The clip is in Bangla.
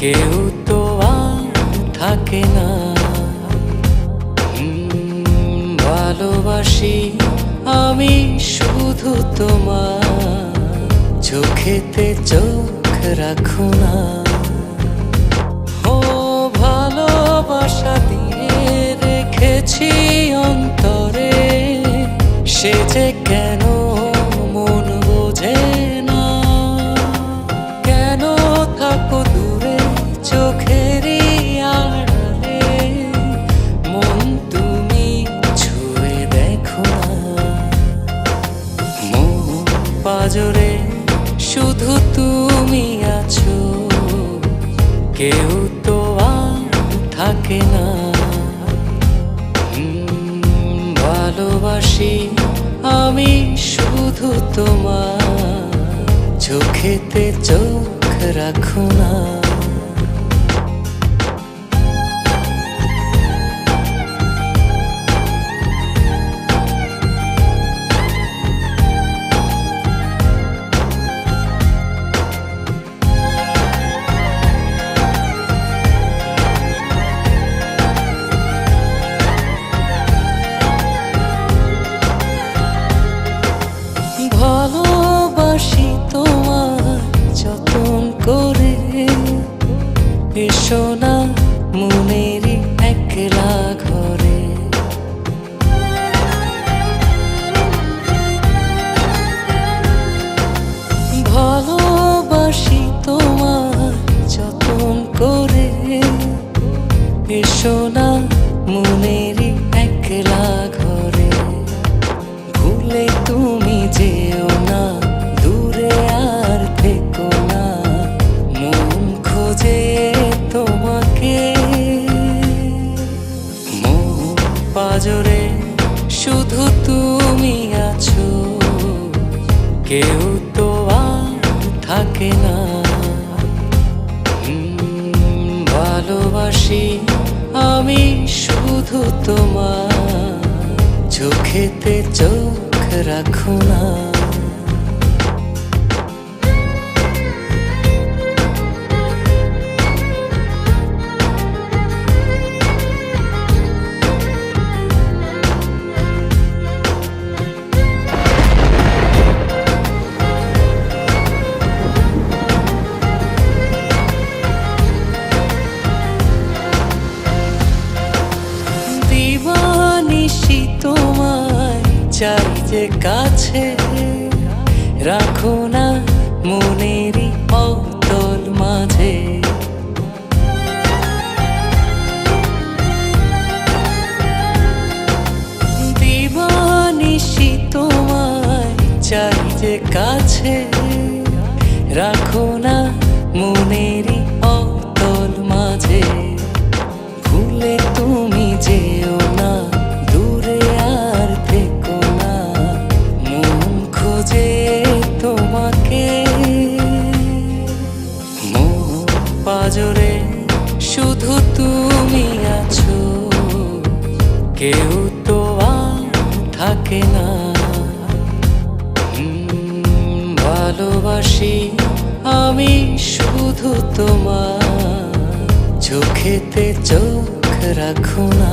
কেউ তো আর থাকে না। ভালোবাসি আমি শুধু তোমার, চোখেতে চোখ রাখো না। ও ভালোবাসা দিয়ে রেখেছি অন্তরে, সে যে কেন মন বোঝে না। কেন থাকো দূরে চোখেরই আড়ালে, মন তুমি ছুঁয়ে দেখো না। মন পাজরে শুধু তুমি আছো, কেউ তো আর থাকে না। ভালোবাসি আমি শুধু তোমার, চোখেতে চোখ রাখো না। ভালোবাসি তোমার যতন করে, এসো না মনেরই একলা ঘরে। ভালোবাসি তোমার যতন করে, এসো না মনেরই একলা ঘরে। ভুলে তুমি যেও না, দূরে আর থেকো না, মন খোঁজে তোমাকে। মন পাজরে শুধু তুমি আছো, কেউ তো আর থাকে না। ভালোবাসি আমি শুধু তোমার, চোখেতে চোখ রাখো না। দিবানিশি তোমায় চাই যে কাছে, রাখো না মনেরই অতল মাঝে। দিবানিশি তোমায় চাই যে কাছে, রাখো না মনেরই অতল মাঝে। ভুলে তুমি যেও না, দূরে আর থেকো না, মন খোঁজে তোমাকে। মন পাজরে শুধু তুমি আছো, কেউ তো আর থাকে না। ভালোবাসি আমি শুধু তোমার, চোখেতে চোখ রাখো না।